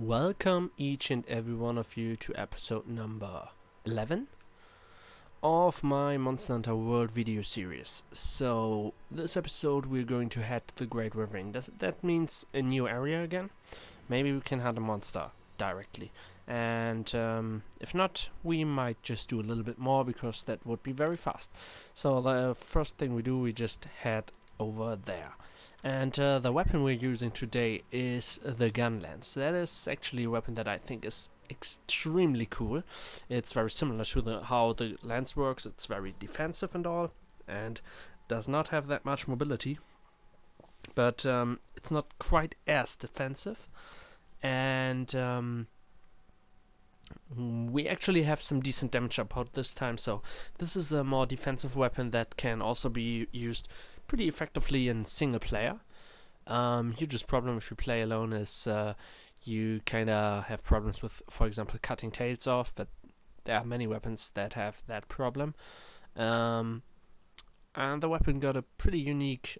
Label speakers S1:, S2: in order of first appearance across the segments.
S1: Welcome each and every one of you to episode number 11 of my Monster Hunter World video series. So this episode we're going to head to the Great Ravine. That means a new area again? Maybe we can hunt a monster directly. And if not, we might just do a little bit more because that would be very fast. So the first thing we do, we just head over there. And the weapon we're using today is the Gunlance. That is actually a weapon that I think is extremely cool. It's very similar to how the lance works. It's very defensive and all, and does not have that much mobility. But it's not quite as defensive. And we actually have some decent damage output this time, so this is a more defensive weapon that can also be used pretty effectively in single player. Hugest problem if you play alone is you kinda have problems with, for example, cutting tails off, but there are many weapons that have that problem. And the weapon got a pretty unique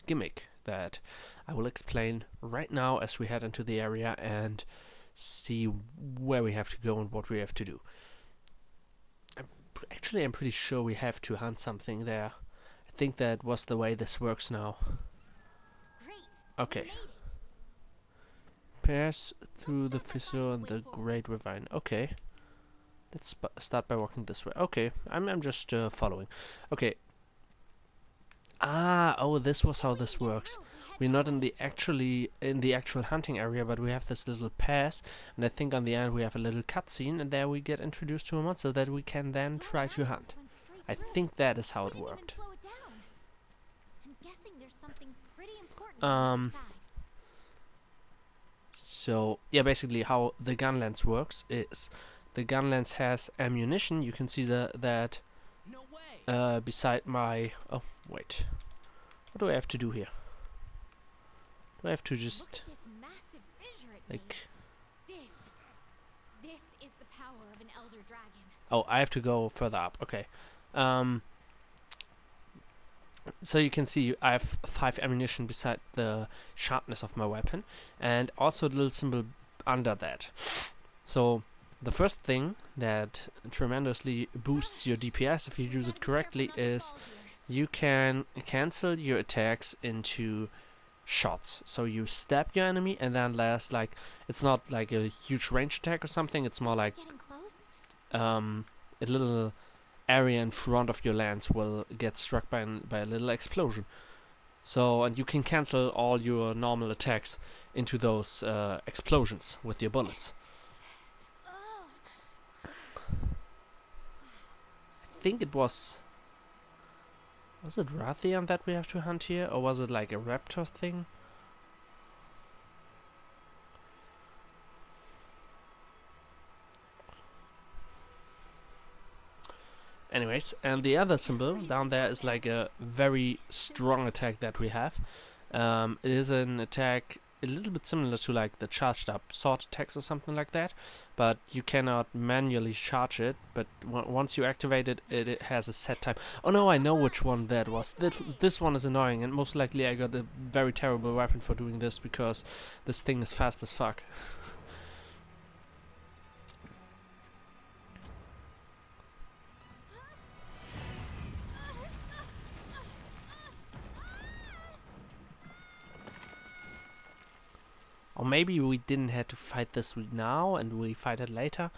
S1: gimmick that I will explain right now as we head into the area and see where we have to go and what we have to do. I'm pretty sure we have to hunt something there. I think that was the way this works now. Okay. Pass through the fissure and the Great Ravine. Okay. Let's start by walking this way. Okay, I'm just following. Okay. Oh, this was how this works. We're not in the actual hunting area, but we have this little pass, and I think on the end we have a little cutscene, and there we get introduced to a monster that we can then try to hunt. I think that is how it worked. So yeah, basically how the Gunlance works is the Gunlance has ammunition. You can see that beside my... Oh, wait. What do I have to do here? Do I have to just... like...
S2: This is the power of an elder dragon.
S1: Oh, I have to go further up. Okay. So you can see I have 5 ammunition beside the sharpness of my weapon, and also a little symbol under that. So the first thing that tremendously boosts your DPS if you use it correctly is you can cancel your attacks into shots. So you stab your enemy and then there's like, it's not like a huge range attack or something, it's more like a little area in front of your lance will get struck by a little explosion. So, and you can cancel all your normal attacks into those explosions with your bullets. I think it was it Rathian that we have to hunt here, or was it like a raptor thing? Anyways, and the other symbol down there is like a very strong attack that we have. It is an attack a little bit similar to like the charged up sword attacks or something like that, but you cannot manually charge it, but once you activate it, it has a set time. Oh no, I know which one that was. This one is annoying, and most likely I got a very terrible weapon for doing this because this thing is fast as fuck. Or maybe we didn't have to fight this now and we fight it later.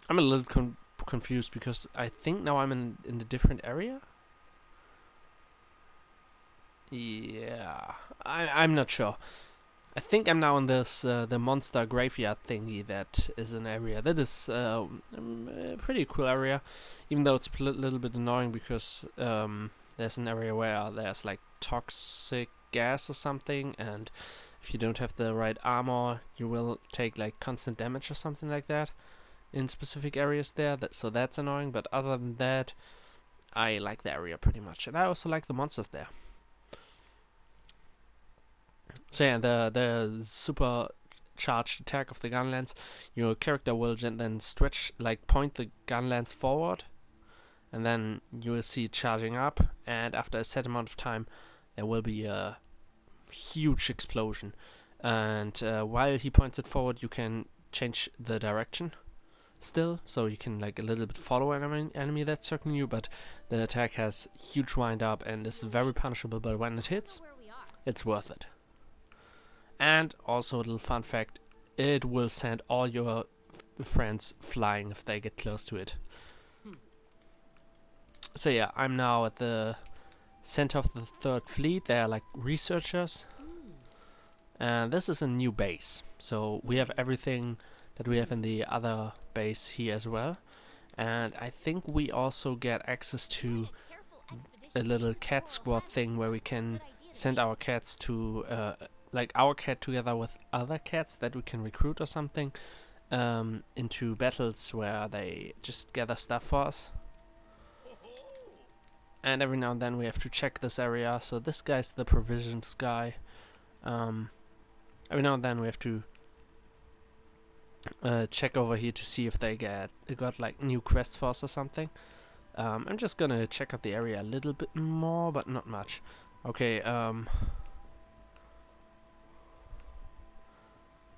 S1: I'm a little confused because I think now I'm in a different area. Yeah, I'm not sure. I think I'm now in this the monster graveyard thingy that is an area that is a pretty cool area, even though it's a little bit annoying because there's an area where there's like toxic gas or something, and if you don't have the right armor you will take like constant damage or something like that in specific areas there. So that's annoying, but other than that I like the area pretty much, and I also like the monsters there. So yeah, the super charged attack of the Gunlance, your character will then stretch, like point the Gunlance forward, and then you will see it charging up, and after a set amount of time there will be a huge explosion. And while he points it forward, you can change the direction still, so you can like a little bit follow an enemy that's circling you, but the attack has huge wind up and is very punishable, but when it hits,
S2: Where we are.
S1: it's worth it. And also a little fun fact, it will send all your friends flying if they get close to it. So yeah, I'm now at the center of the third fleet. They are like researchers, and this is a new base, so we have everything that we have in the other base here as well. And I think we also get access to a little cat squad thing where we can send our cats to like our cat together with other cats that we can recruit or something, into battles where they just gather stuff for us. And every now and then we have to check this area. So this guy's the provisions guy. Every now and then we have to check over here to see if they got like new quests for us or something. I'm just gonna check out the area a little bit more, but not much. Okay, oh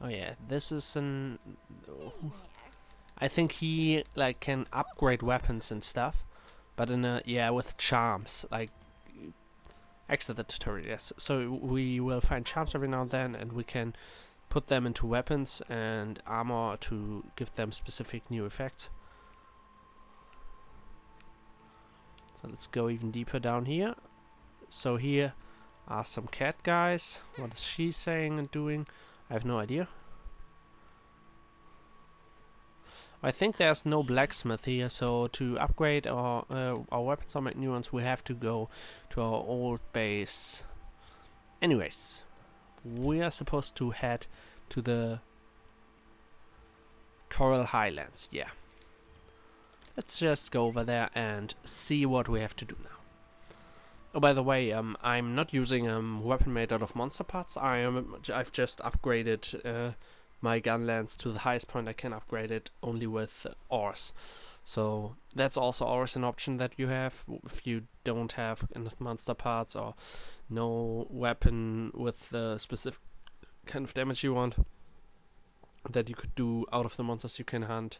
S1: yeah, this is an... I think he like can upgrade weapons and stuff, but in a, yeah, with charms, like exit the tutorial, yes. So we will find charms every now and then, and we can put them into weapons and armor to give them specific new effects. So let's go even deeper down here. So here are some cat guys. What is she saying and doing? I have no idea. I think there's no blacksmith here, so to upgrade our weapons or make new ones, we have to go to our old base. Anyways, we are supposed to head to the Coral Highlands, yeah. Let's just go over there and see what we have to do now. Oh, by the way, I'm not using weapon made out of monster parts. I've just upgraded my Gunlance to the highest point I can upgrade it only with ores. So that's also always an option that you have if you don't have enough monster parts or no weapon with the specific kind of damage you want, that you could do out of the monsters you can hunt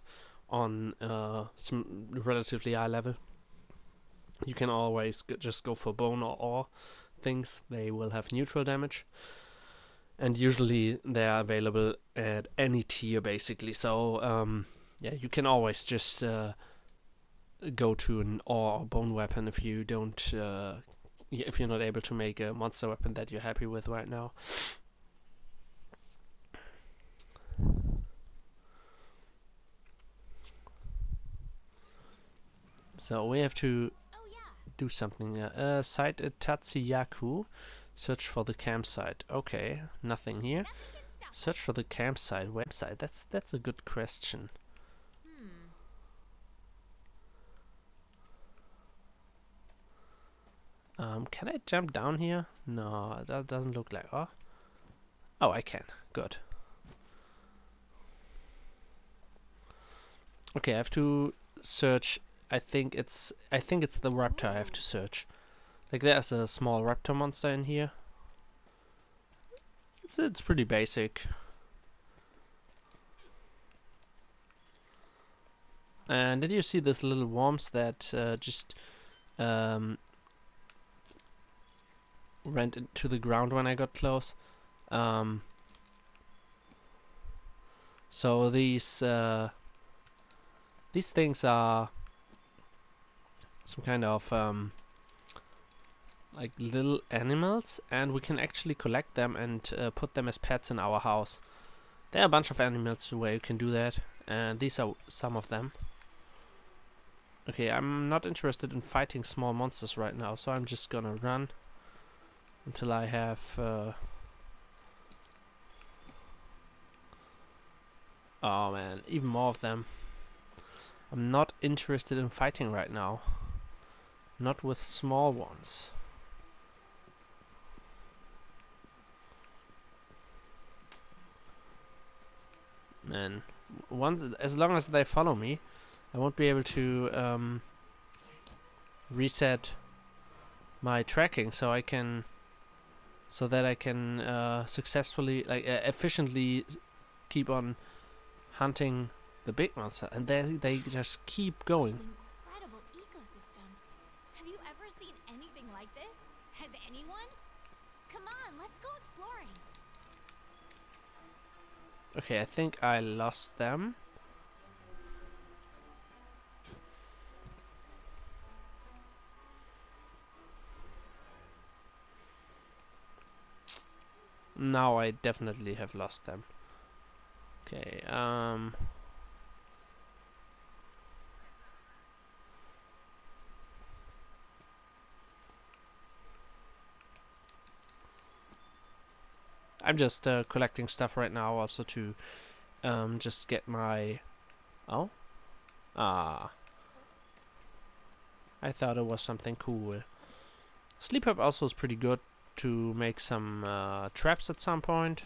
S1: on some relatively high level. You can always just go for bone or ore things. They will have neutral damage, and usually they are available at any tier basically. So yeah, you can always just go to an ore or bone weapon if you don't if you're not able to make a monster weapon that you're happy with right now. So we have to do something. Site at Tzitzi-Ya-Ku. Search for the campsite. Okay, nothing here. Search for the campsite. Website. That's a good question. Can I jump down here? No, that doesn't look like. Oh, I can. Good. Okay, I have to search. I think it's the raptor I have to search. Like there's a small raptor monster in here. It's pretty basic. And did you see this little worms that just went into the ground when I got close? So these things are some kind of like little animals, and we can actually collect them and put them as pets in our house. There are a bunch of animals where you can do that, and these are some of them. Okay, I'm not interested in fighting small monsters right now, so I'm just gonna run until I have oh man, even more of them. I'm not interested in fighting right now. Not with small ones. Man, as long as they follow me, I won't be able to reset my tracking, so I can so that I can successfully, efficiently keep on hunting the big monster, and they just keep going.
S2: An incredible ecosystem. Have you ever seen anything like this? Has anyone? Come on, let's go exploring.
S1: Okay, I think I lost them. Now I definitely have lost them. Okay, I'm just collecting stuff right now also to just get my... Oh? Ah. I thought it was something cool. Sleep Herb also is pretty good to make some traps at some point.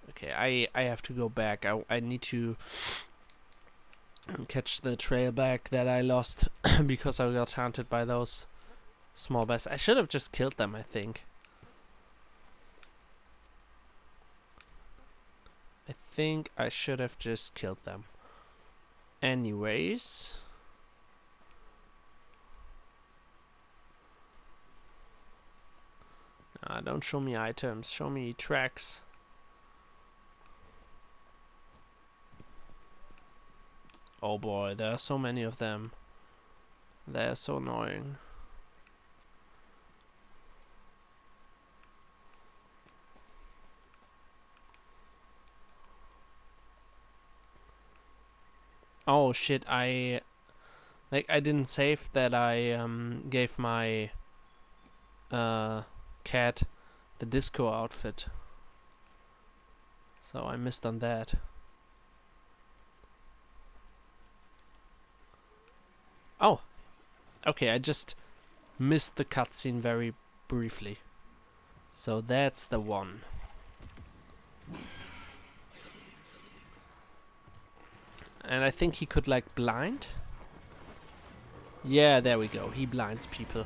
S1: Okay, I have to go back. I need to catch the trail back that I lost because I got hunted by those small bears. I should have just killed them, I think. I think I should have just killed them. Anyways. Don't show me items, show me tracks. Oh boy, there are so many of them. They're so annoying. Oh shit, I didn't save that I gave my cat the disco outfit. So I missed on that. Oh, okay, I just missed the cutscene very briefly. So that's the one. And I think he could like blind. Yeah, there we go. He blinds people.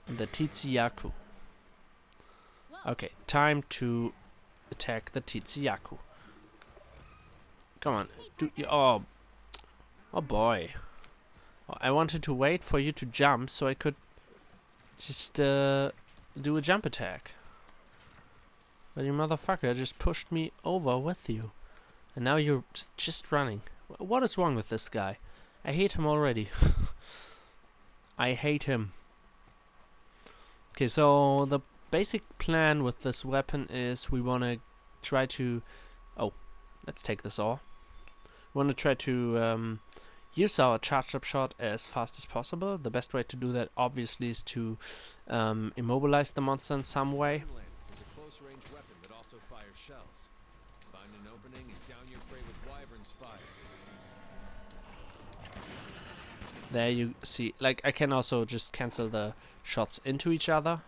S1: The Tzitzi-Ya-Ku. Okay, time to attack the Tzitzi-Ya-Ku. Come on. Oh boy. Oh, I wanted to wait for you to jump so I could just do a jump attack. But you motherfucker just pushed me over with you. And now you're just running. What is wrong with this guy? I hate him already. I hate him. Okay, so the basic plan with this weapon is we want to try to... Oh, let's take this all. We want to try to use our charged up shot as fast as possible. The best way to do that obviously is to immobilize the monster in some way.
S3: Gunlance is a close-range weapon that also fires shells. Find an opening and down your prey with Wyvern's fire.
S1: There you see, like I can also just cancel the shots into each other.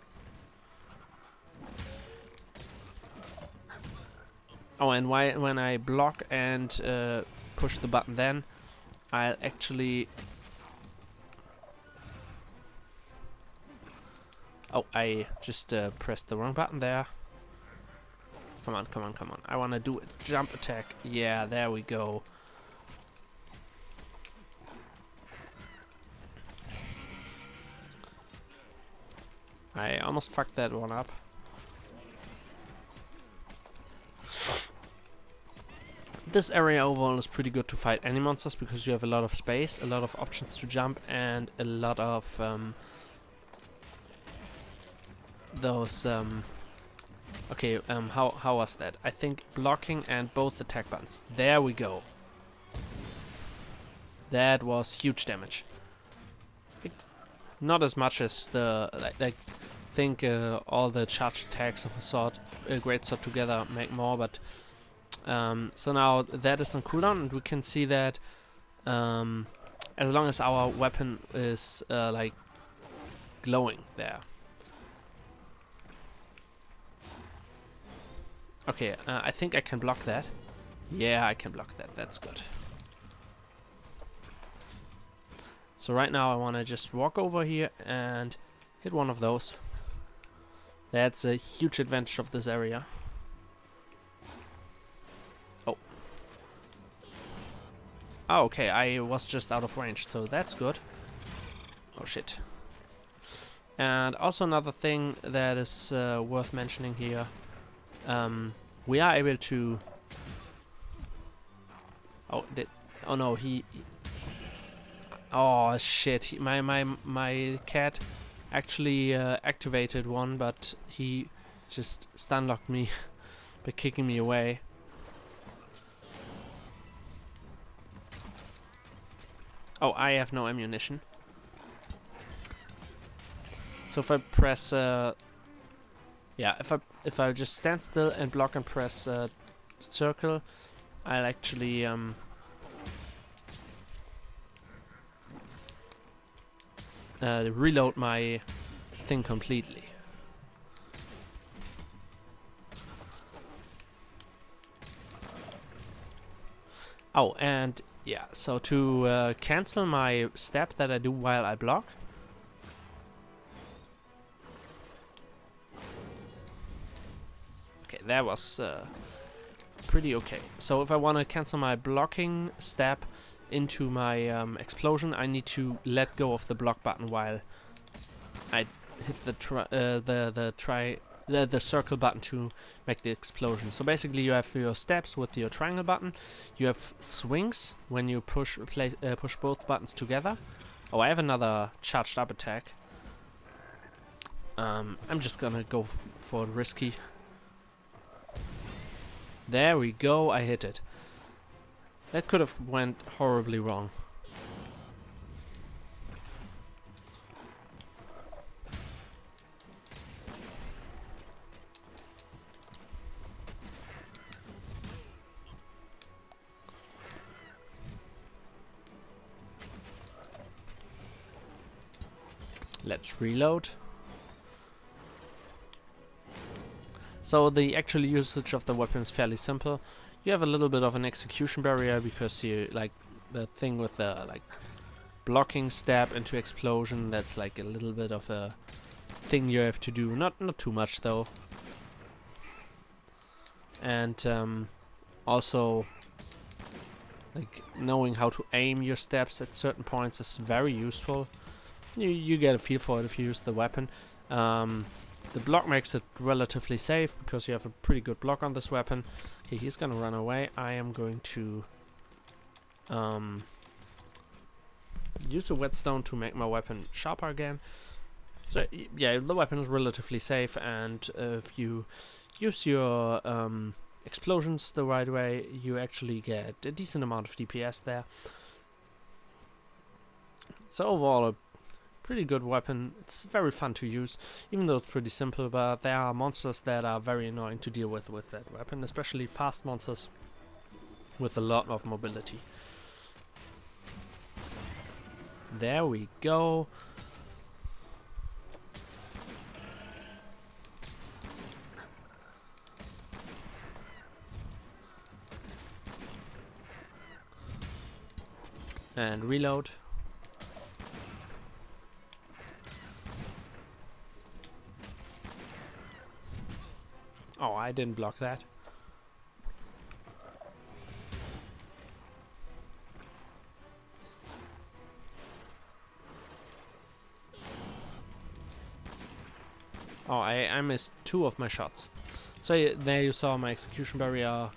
S1: Oh, and when I block and push the button, then I'll actually... Oh, I just pressed the wrong button there. Come on, come on, come on. I want to do a jump attack. Yeah, there we go. I almost fucked that one up. This area overall is pretty good to fight any monsters because you have a lot of space, a lot of options to jump, and a lot of those okay, how was that? I think blocking and both attack buttons. There we go. That was huge damage. Not as much as the like think all the charged attacks of a great sword together make more, but so now that is on cooldown, and we can see that as long as our weapon is like glowing there. Okay, I think I can block that. Yeah, I can block that. That's good. So right now I want to just walk over here and hit one of those. That's a huge advantage of this area. Oh. Oh, okay, I was just out of range, so that's good. Oh shit. And also another thing that is worth mentioning here. We are able to... Oh no, oh shit, my cat actually activated one, but he just stun locked me by kicking me away. Oh, I have no ammunition. So if I press yeah, if I just stand still and block and press circle, I'll actually reload my thing completely. Oh, and yeah, so to cancel my step that I do while I block, okay, that was pretty okay. So if I want to cancel my blocking step into my explosion, I need to let go of the block button while I hit the circle button to make the explosion. So basically you have your steps with your triangle button, you have swings when you push both buttons together. Oh, I have another charged up attack. I'm just gonna go for risky. There we go, I hit it. That could have went horribly wrong. Let's reload. So the actual usage of the weapon is fairly simple. You have a little bit of an execution barrier because you like the thing with the like blocking step into explosion. That's like a little bit of a thing you have to do. Not too much though. And also like knowing how to aim your steps at certain points is very useful. You get a feel for it if you use the weapon. The block makes it relatively safe because you have a pretty good block on this weapon. Okay, he's gonna run away. I am going to use a whetstone to make my weapon sharper again. So yeah, the weapon is relatively safe, and if you use your explosions the right way, you actually get a decent amount of DPS there. So overall, a pretty good weapon. It's very fun to use, even though it's pretty simple, but there are monsters that are very annoying to deal with that weapon, especially fast monsters with a lot of mobility. There we go. And reload. Oh, I didn't block that. Oh, I missed 2 of my shots. So there you saw my execution barrier,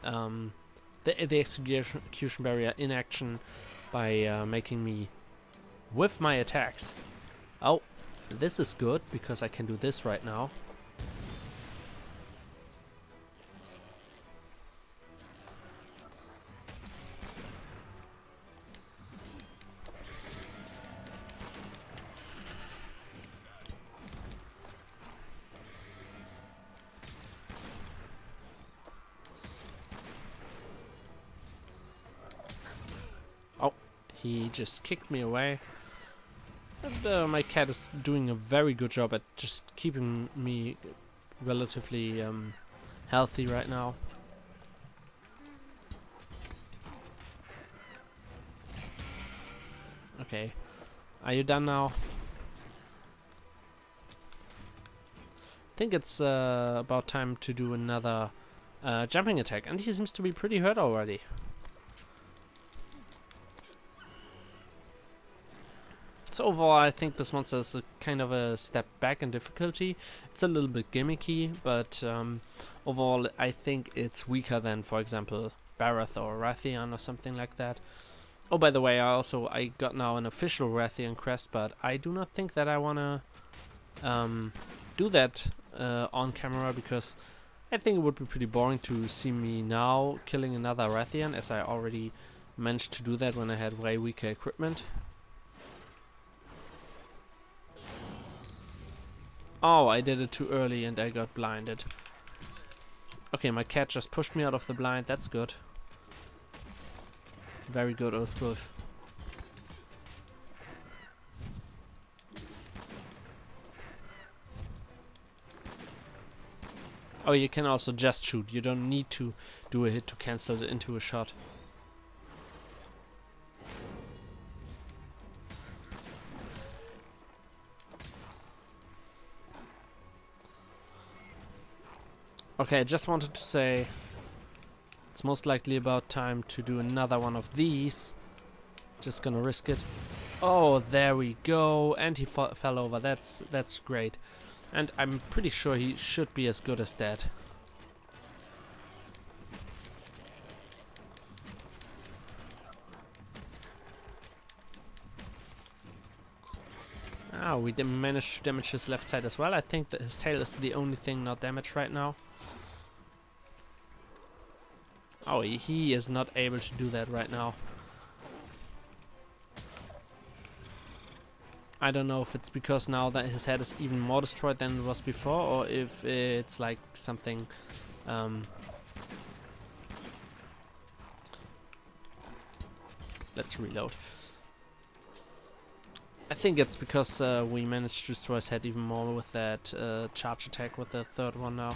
S1: the execution barrier in action by making me whiff my attacks. Oh, this is good because I can do this right now. He just kicked me away. And my cat is doing a very good job at just keeping me relatively healthy right now. Okay, are you done now? I think it's about time to do another jumping attack, and he seems to be pretty hurt already. So overall, I think this monster is a kind of a step back in difficulty. It's a little bit gimmicky, but overall, I think it's weaker than, for example, Barroth or Rathian or something like that. Oh, by the way, I got now an official Rathian crest, but I do not think that I wanna do that on camera, because I think it would be pretty boring to see me now killing another Rathian, as I already managed to do that when I had way weaker equipment. Oh, I did it too early and I got blinded. Okay, my cat just pushed me out of the blind, that's good. Very good, Oathwolf. Oh, you can also just shoot. You don't need to do a hit to cancel it into a shot. Okay, I just wanted to say it's most likely about time to do another one of these. Just gonna risk it. Oh, there we go. And he fell over. That's great. And I'm pretty sure he should be as good as dead. Ah, we managed to damage his left side as well. I think that his tail is the only thing not damaged right now. Oh, he is not able to do that right now. I don't know if it's because now that his head is even more destroyed than it was before, or if it's like something let's reload. I think it's because we managed to destroy his head even more with that charge attack with the third one now.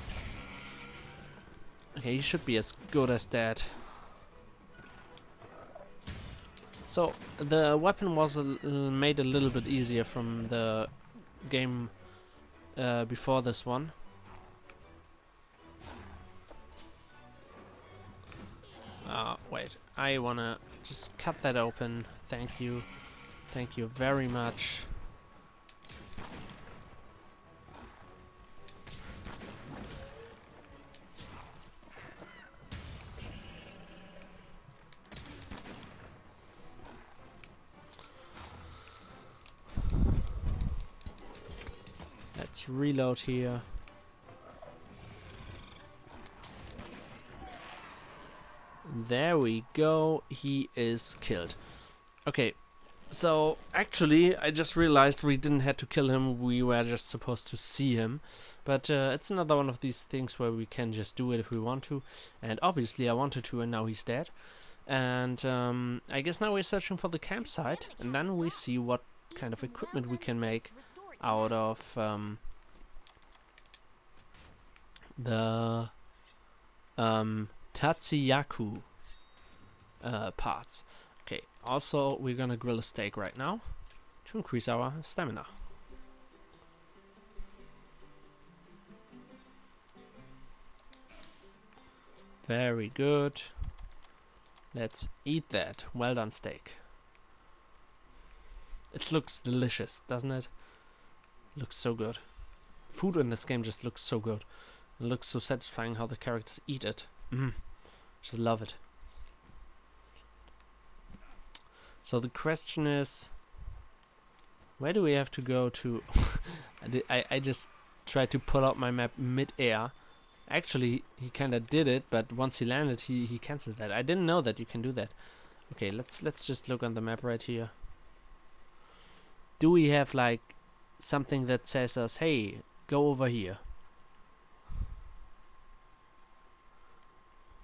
S1: Okay, he should be as good as dead. So the weapon was made a little bit easier from the game before this one. Wait, I wanna just cut that open. Thank you. Thank you very much. Let's reload here. There we go. He is killed. Okay. So, actually, I just realized we didn't have to kill him, we were just supposed to see him. But it's another one of these things where we can just do it if we want to. And obviously I wanted to, and now he's dead. And I guess now we're searching for the campsite, and then we see what kind of equipment we can make out of the Tzitzi-Ya-Ku parts. Okay, also we're gonna grill a steak right now to increase our stamina. Very good. Let's eat that. Well done, steak. It looks delicious, doesn't it? Looks so good. Food in this game just looks so good. It looks so satisfying how the characters eat it. Just love it. So the question is, where do we have to go to? I just tried to pull out my map mid-air. Actually, he kinda did it, but once he landed, he cancelled that. I didn't know that you can do that. Okay, let's just look on the map right here. Do we have like something that says us, hey, go over here?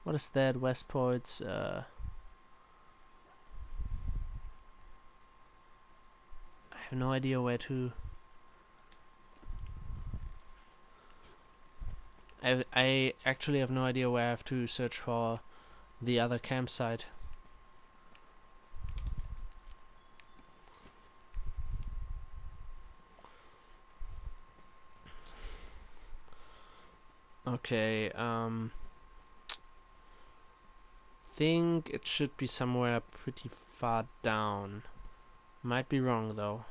S1: What is that? Westport's I have no idea where to. I actually have no idea where I have to search for the other campsite. Okay, think it should be somewhere pretty far down. Might be wrong though.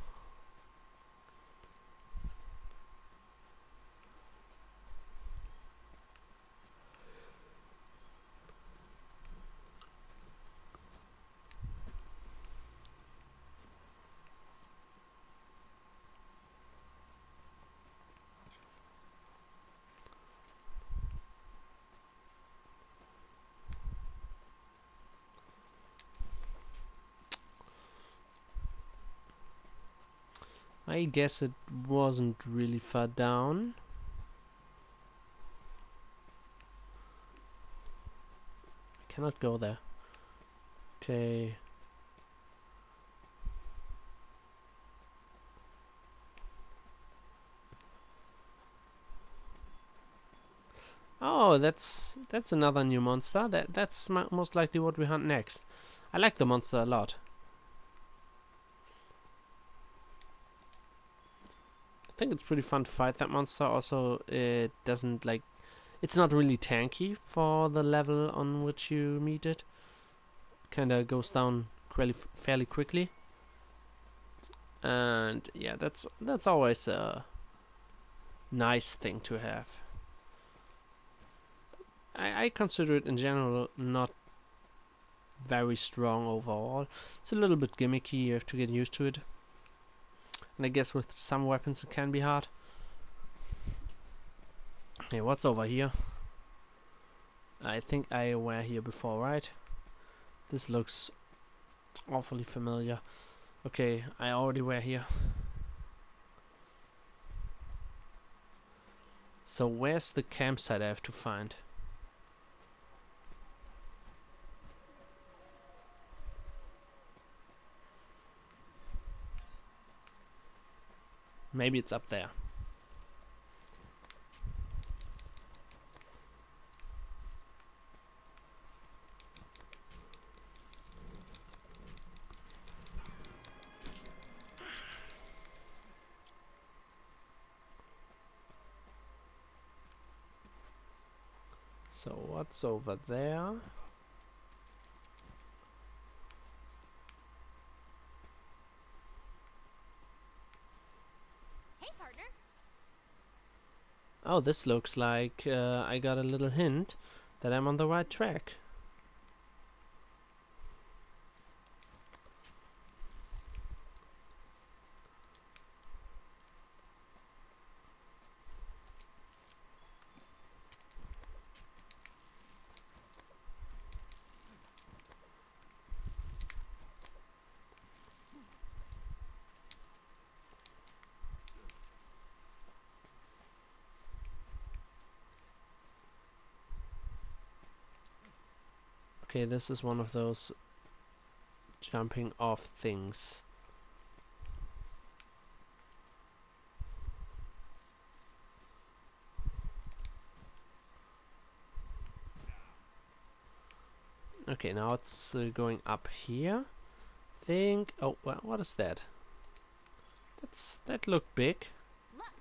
S1: I guess it wasn't really far down. I cannot go there. Okay. Oh, that's another new monster. That's most likely what we hunt next. I like the monster a lot. I think it's pretty fun to fight that monster. Also, it doesn't like, it's not really tanky for the level on which you meet it. Kinda goes down fairly quickly. And yeah, that's always a nice thing to have. I consider it in general not very strong overall. It's a little bit gimmicky, you have to get used to it. And I guess with some weapons it can be hard. Okay, what's over here? I think I were here before, right? This looks awfully familiar. Okay, I already were here. So where's the campsite I have to find? Maybe it's up there. So what's over there?
S2: Hey, partner.
S1: Oh, this looks like I got a little hint that I'm on the right track. Okay, this is one of those jumping off things. Okay, now it's going up here. Think. Oh, what is that? That looked big.
S2: Look.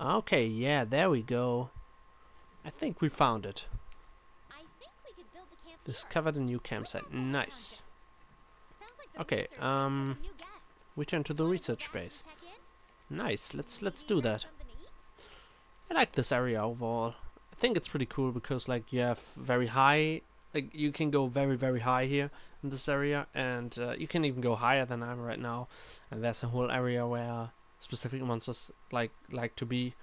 S1: Okay, yeah, there we go. I think we found it.
S2: I think we could build the camp here.
S1: Discovered a new campsite. Nice.
S2: Sounds like the
S1: Okay,
S2: research base has a new guest.
S1: we turn to the
S2: Wanna go
S1: research
S2: back and
S1: base.
S2: check in?
S1: Nice. Let's
S2: Maybe
S1: do
S2: grab
S1: that.
S2: something to eat?
S1: I like this area overall. I think it's pretty cool because like you have very high, like you can go very high here in this area, and you can even go higher than I'm right now. And there's a whole area where specific monsters like to be.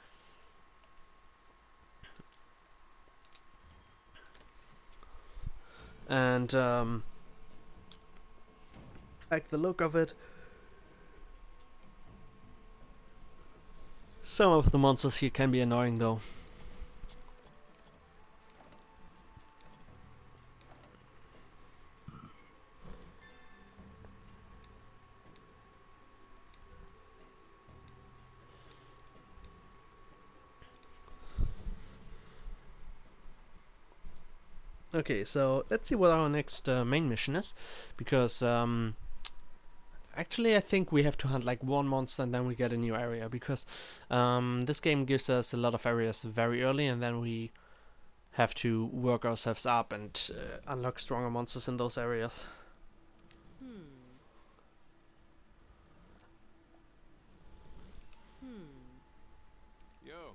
S1: And like the look of it. Some of the monsters here can be annoying though. Okay, so let's see what our next main mission is, because actually I think we have to hunt like one monster and then we get a new area, because this game gives us a lot of areas very early, and then we have to work ourselves up and unlock stronger monsters in those areas.
S3: Yo.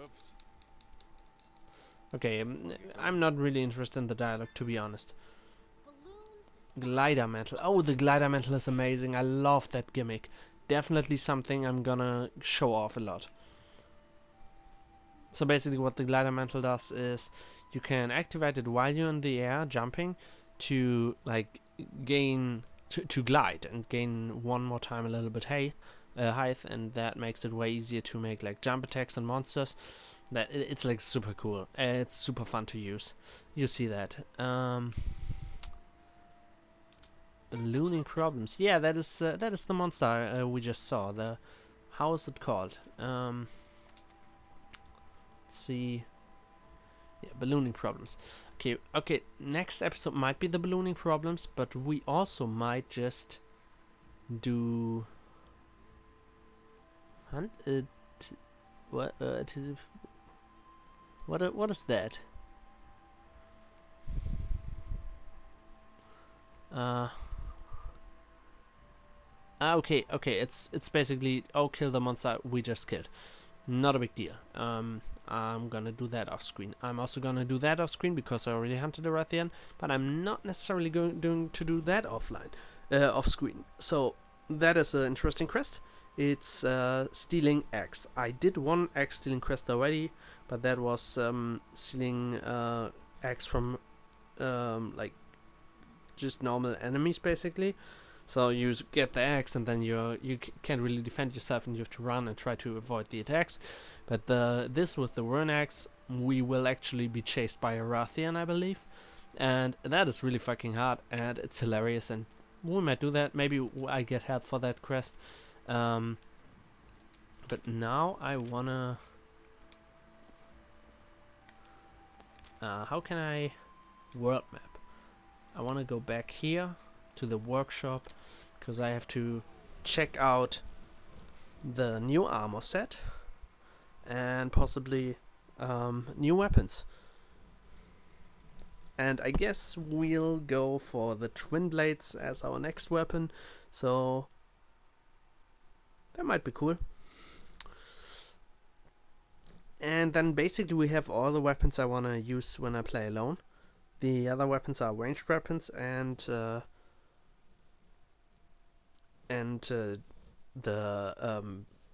S3: Oops.
S1: Okay, I'm not really interested in the dialogue, to be honest.
S2: Balloons, the
S1: Glider mantle. Oh, the glider mantle is amazing. I love that gimmick. Definitely something I'm gonna show off a lot. So basically what the glider mantle does is you can activate it while you're in the air jumping to like gain to glide and gain one more time a little bit height, and that makes it way easier to make like jump attacks on monsters. That it's like super cool. It's super fun to use. You see that. Ballooning problems. Yeah, that is the monster we just saw. The how is it called? Let's see. Yeah, ballooning problems. Okay. Next episode might be the ballooning problems, but we also might just do hunt. What? What is that? Okay. It's basically kill the monster we just killed. Not a big deal. I'm gonna do that off screen. I'm also gonna do that off screen because I already hunted a Rathian, but I'm not necessarily going to do that off screen. So that is an interesting quest. It's stealing eggs. I did one egg stealing quest already, but that was stealing eggs from like just normal enemies basically. So you get the axe, and then you can't really defend yourself, and you have to run and try to avoid the attacks. But this with the Rune axe, we will actually be chased by a Rathian, I believe, and that is really fucking hard, and it's hilarious. And we might do that. Maybe I get help for that quest. But now I wanna. How can I world map? I wanna go back here to the workshop, because I have to check out the new armor set and possibly new weapons. And I guess we'll go for the twin blades as our next weapon, so that might be cool. And then basically we have all the weapons I want to use when I play alone. The other weapons are ranged weapons and the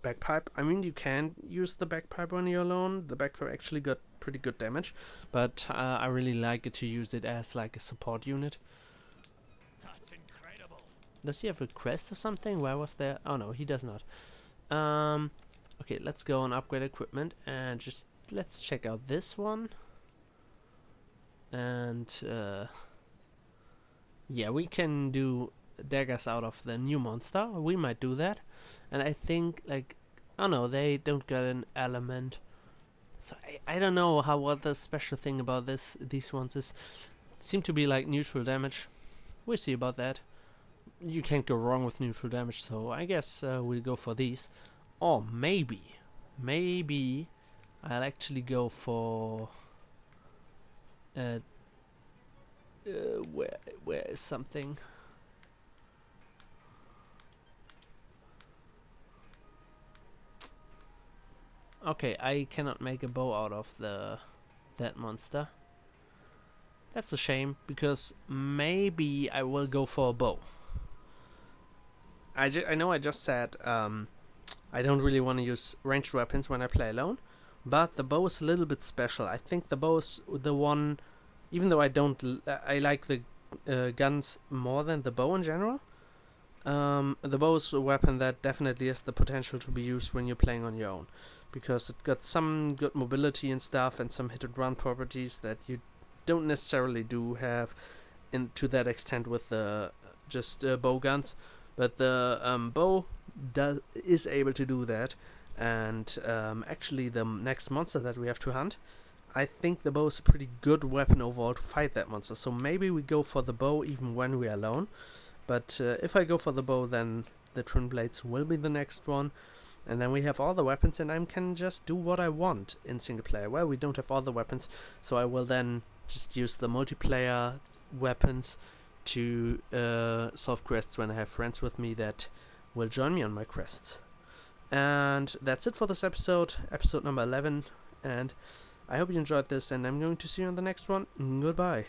S1: bagpipe. I mean, you can use the bagpipe when you're alone. The bagpipe actually got pretty good damage, but I really like it to use it as like a support unit.
S3: That's incredible.
S1: Does he have a quest or something? Where was there? Oh no, he does not. Okay, let's go and upgrade equipment and just let's check out this one. And yeah, we can do daggers out of the new monster. We might do that. And I think like, oh no, they don't get an element. So I don't know what the special thing about these ones is. Seem to be like neutral damage. We'll see about that. You can't go wrong with neutral damage, so I guess we'll go for these. Or maybe I'll actually go for where is something? Okay, I cannot make a bow out of that monster. That's a shame, because maybe I will go for a bow. I know I just said I don't really want to use ranged weapons when I play alone, but the bow is a little bit special. I think the bow is the one, even though I like the guns more than the bow in general. The bow is a weapon that definitely has the potential to be used when you're playing on your own, because it got some good mobility and stuff, and some hit and run properties that you don't necessarily do have to that extent with the just bow guns. But the bow is able to do that, and actually the next monster that we have to hunt, I think the bow is a pretty good weapon overall to fight that monster. So maybe we go for the bow even when we are alone. But if I go for the bow, then the twin blades will be the next one. And then we have all the weapons, and I can just do what I want in single player. Well, we don't have all the weapons, so I will then just use the multiplayer weapons to solve quests when I have friends with me that will join me on my quests. And that's it for this episode number 11. And I hope you enjoyed this, and I'm going to see you on the next one. Goodbye.